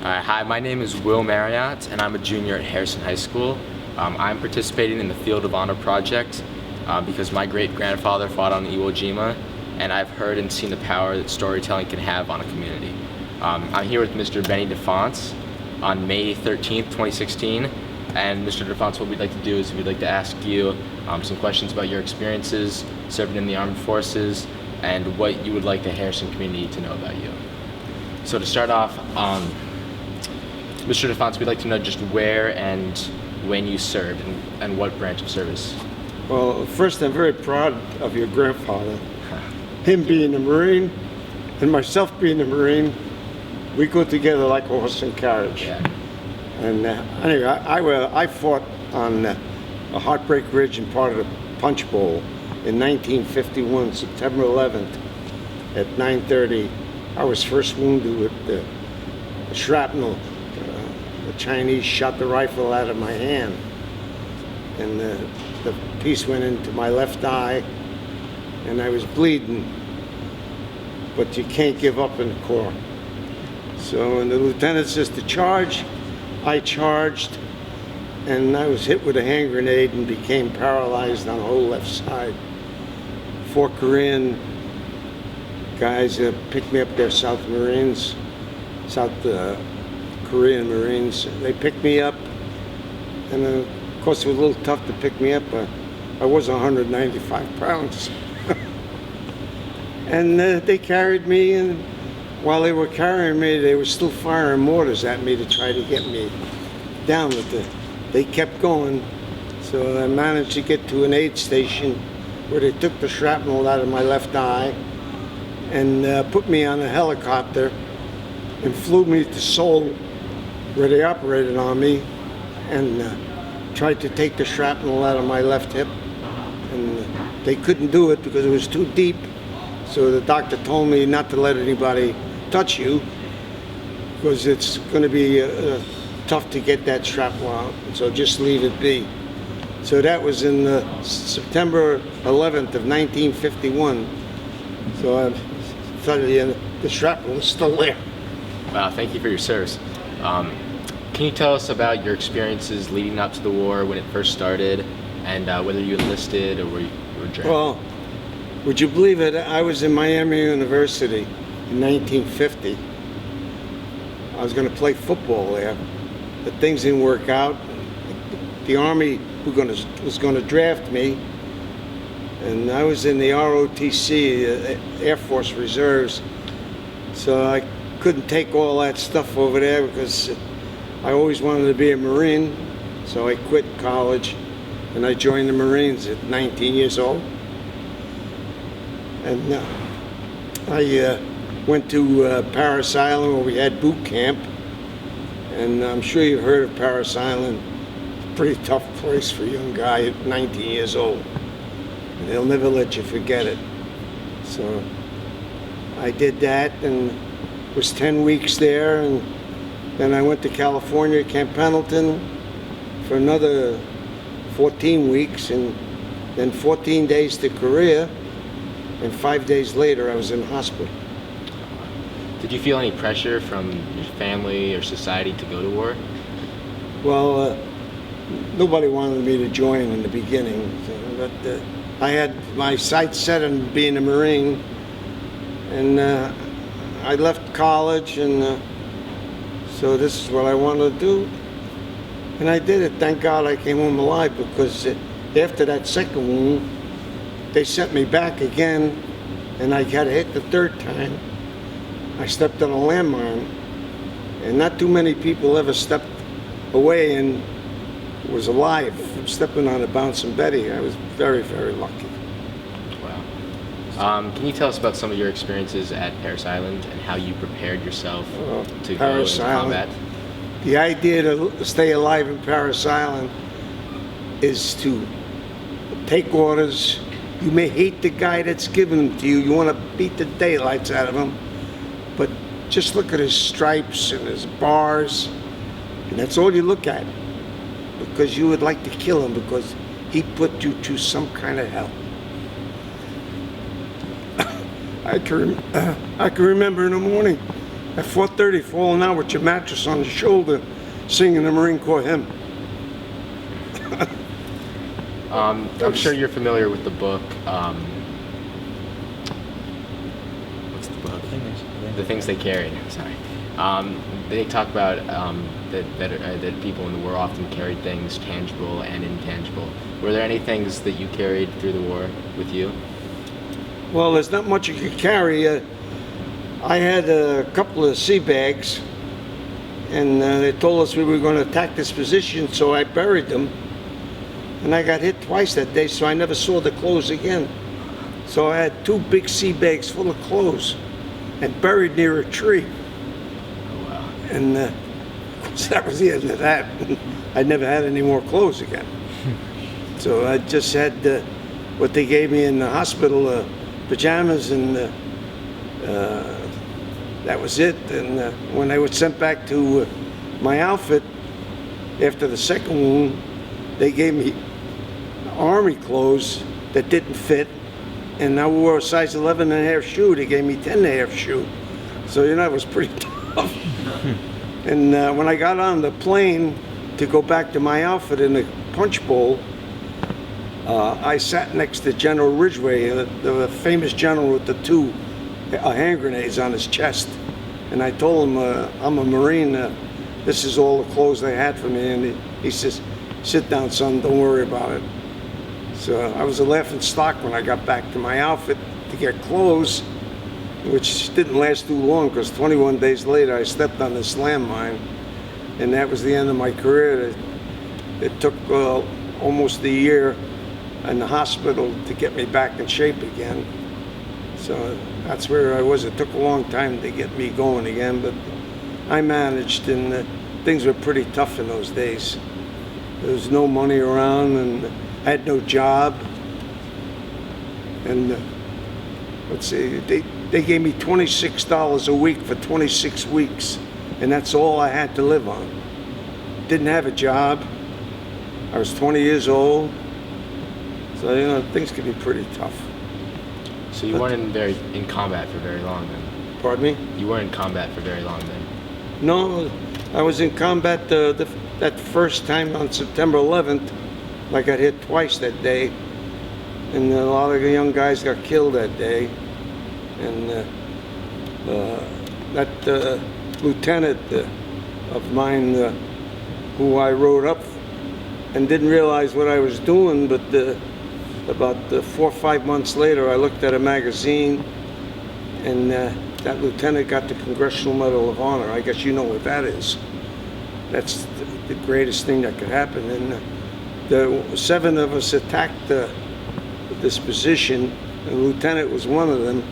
Hi, my name is Will Marriott, and I'm a junior at Harrison High School. I'm participating in the Field of Honor project because my great-grandfather fought on Iwo Jima, and I've heard and seen the power that storytelling can have on a community. I'm here with Mr. Benny DeFonce on May 13th, 2016, and Mr. DeFonce, what we'd like to do is we'd like to ask you some questions about your experiences serving in the armed forces and what you would like the Harrison community to know about you. So to start off, Mr. DeFonce, we'd like to know just where and when you served and what branch of service. Well, first, I'm very proud of your grandfather. Him being a Marine and myself being a Marine, we go together like a horse and carriage. Yeah. And anyway, I fought on a Heartbreak Ridge and part of the Punch Bowl in 1951, September 11th at 9:30. I was first wounded with the shrapnel. The Chinese shot the rifle out of my hand, and the piece went into my left eye, and I was bleeding. But you can't give up in the Corps. So when the lieutenant says to charge, I charged, and I was hit with a hand grenade and became paralyzed on the whole left side. 4 Korean guys picked me up there, South Korean Marines. They picked me up, and of course it was a little tough to pick me up. I was 195 pounds. And they carried me, and while they were carrying me, they were still firing mortars at me to try to get me down with it. They kept going, so I managed to get to an aid station where they took the shrapnel out of my left eye and put me on a helicopter and flew me to Seoul, where they operated on me and tried to take the shrapnel out of my left hip. And they couldn't do it because it was too deep. So the doctor told me not to let anybody touch you because it's going to be tough to get that shrapnel out. So just leave it be. So that was in September 11th of 1951. So I tell you, the shrapnel is still there. Wow, thank you for your service. Can you tell us about your experiences leading up to the war, when it first started, and whether you enlisted or were drafted? Well, would you believe it? I was in Miami University in 1950. I was going to play football there, but things didn't work out. The Army was going to draft me, and I was in the ROTC, Air Force Reserves, so I couldn't take all that stuff over there because I always wanted to be a Marine. So I quit college and I joined the Marines at 19 years old. And I went to Paris Island where we had boot camp. And I'm sure you've heard of Paris Island. It's a pretty tough place for a young guy at 19 years old. And they'll never let you forget it. So I did that and was 10 weeks there, and then I went to California, Camp Pendleton, for another 14 weeks, and then 14 days to Korea, and 5 days later I was in hospital. Did you feel any pressure from your family or society to go to war? Well, nobody wanted me to join in the beginning, but I had my sights set on being a Marine, and I left college, and so this is what I wanted to do, and I did it. Thank God I came home alive, because after that second wound, they sent me back again, and I got hit the third time. I stepped on a landmine, and not too many people ever stepped away and was alive from stepping on a bouncing Betty. I was very, very lucky. Can you tell us about some of your experiences at Paris Island and how you prepared yourself to go into combat? The idea to stay alive in Paris Island is to take orders. You may hate the guy that's giving them to you. You want to beat the daylights out of him. But just look at his stripes and his bars, and that's all you look at. Because you would like to kill him because he put you to some kind of hell. I can remember in the morning at 4:30 falling out with your mattress on your shoulder, singing the Marine Corps hymn. I'm sure you're familiar with the book. What's the book? The Things They Carried. Sorry. They talk about that people in the war often carried things tangible and intangible. Were there any things that you carried through the war with you? Well, there's not much you could carry. I had a couple of sea bags, and they told us we were going to attack this position, so I buried them. And I got hit twice that day, so I never saw the clothes again. So I had 2 big sea bags full of clothes and buried near a tree. Oh, wow. And so that was the end of that. I never had any more clothes again. So I just had what they gave me in the hospital, pajamas, and that was it. And when I was sent back to my outfit after the second wound, they gave me army clothes that didn't fit, and I wore a size 11 and a half shoe. They gave me 10 and a half shoe. So, it was pretty tough. And when I got on the plane to go back to my outfit in the punch bowl, I sat next to General Ridgway, the famous general with the 2 hand grenades on his chest. And I told him, I'm a Marine, this is all the clothes they had for me. And he says, sit down, son, don't worry about it. So I was a laughing stock when I got back to my outfit to get clothes, which didn't last too long, because 21 days later I stepped on this landmine, and that was the end of my career. It took almost a year in the hospital to get me back in shape again. So that's where I was. It took a long time to get me going again, but I managed, and things were pretty tough in those days. There was no money around, and I had no job. And let's see, they gave me $26 a week for 26 weeks, and that's all I had to live on. Didn't have a job. I was 20 years old. So, things could be pretty tough. So you weren't in combat for very long then? Pardon me? You weren't in combat for very long then? No, I was in combat that first time on September 11th. I got hit twice that day, and a lot of the young guys got killed that day. And that lieutenant of mine, who I rode up and didn't realize what I was doing, but about 4 or 5 months later, I looked at a magazine, and that lieutenant got the Congressional Medal of Honor. I guess you know what that is. That's the greatest thing that could happen. And the 7 of us attacked this position, and the lieutenant was one of them,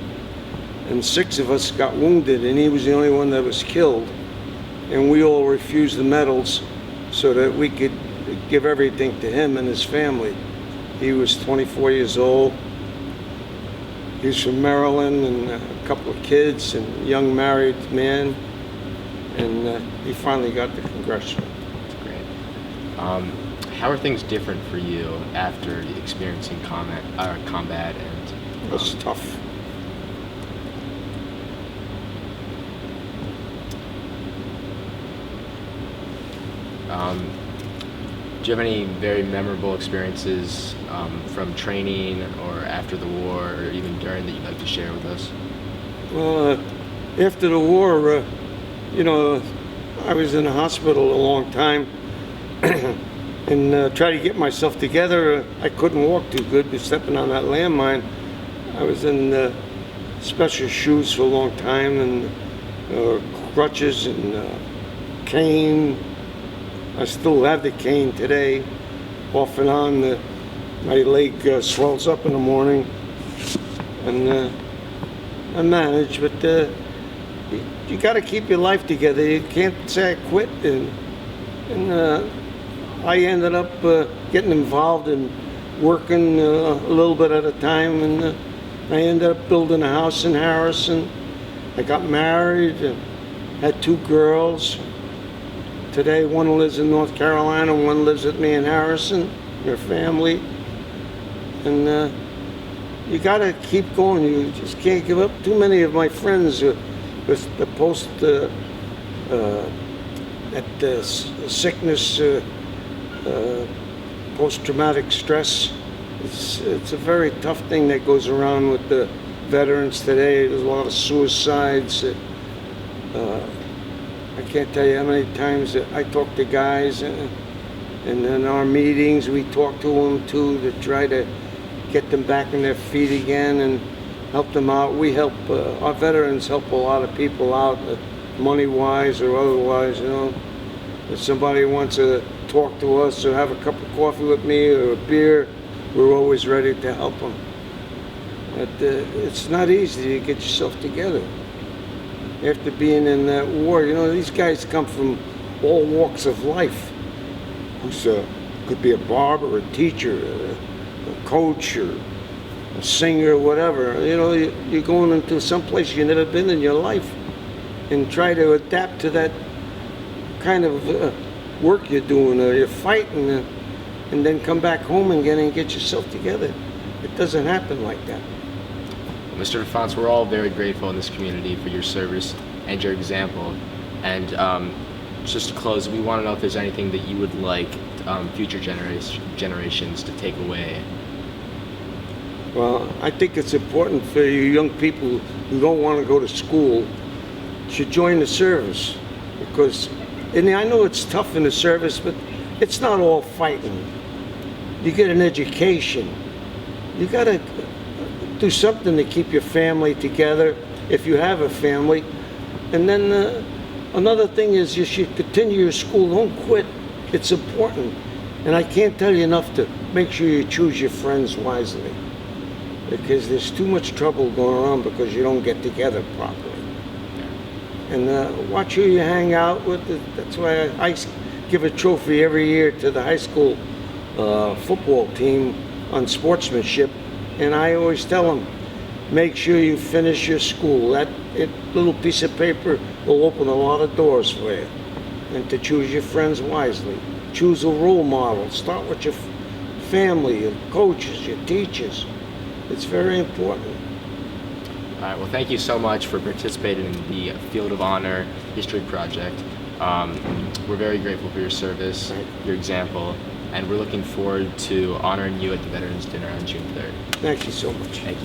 and 6 of us got wounded, and he was the only one that was killed. And we all refused the medals so that we could give everything to him and his family. He was 24 years old. He's from Maryland, and a couple of kids, and a young married man, and he finally got the Congressional. That's great. How are things different for you after experiencing combat and? It was tough. Do you have any very memorable experiences from training or after the war or even during that you'd like to share with us? Well, after the war, I was in the hospital a long time and tried to get myself together. I couldn't walk too good, but stepping on that landmine, I was in special shoes for a long time, and crutches and cane. I still have the cane today, off and on. My leg swells up in the morning, and I manage, but you got to keep your life together. You can't say I quit, and I ended up getting involved in working a little bit at a time, and I ended up building a house in Harrison. I got married and had 2 girls. Today, one lives in North Carolina, one lives with me in Harrison, their family. And you gotta keep going, you just can't give up. Too many of my friends the post sickness, post-traumatic stress. It's a very tough thing that goes around with the veterans today. There's a lot of suicides. I can't tell you how many times that I talk to guys, and in our meetings we talk to them too to try to get them back on their feet again and help them out. We help, our veterans help a lot of people out, money-wise or otherwise, you know. If somebody wants to talk to us or have a cup of coffee with me or a beer, we're always ready to help them. But it's not easy to get yourself together. After being in that war, you know, these guys come from all walks of life. Who's could be a barber, a teacher, a coach, or a singer, whatever. You know, you're going into some place you've never been in your life, and try to adapt to that kind of work you're doing, or you're fighting, and then come back home again and get yourself together. It doesn't happen like that. Mr. DeFonce, we're all very grateful in this community for your service and your example. And just to close, we want to know if there's anything that you would like future generations to take away. Well, I think it's important for you young people who don't want to go to school should join the service, because, and I know it's tough in the service, but it's not all fighting. You get an education. You got to do something to keep your family together if you have a family. And then another thing is you should continue your school. Don't quit. It's important. And I can't tell you enough to make sure you choose your friends wisely, because there's too much trouble going on because you don't get together properly. And watch who you hang out with. That's why I give a trophy every year to the high school football team on sportsmanship. And I always tell them, make sure you finish your school. That little piece of paper will open a lot of doors for you. And to choose your friends wisely. Choose a role model. Start with your family, your coaches, your teachers. It's very important. All right, well, thank you so much for participating in the Field of Honor History Project. We're very grateful for your service, your example, and we're looking forward to honoring you at the Veterans Dinner on June 3rd. Thank you so much. Thank you.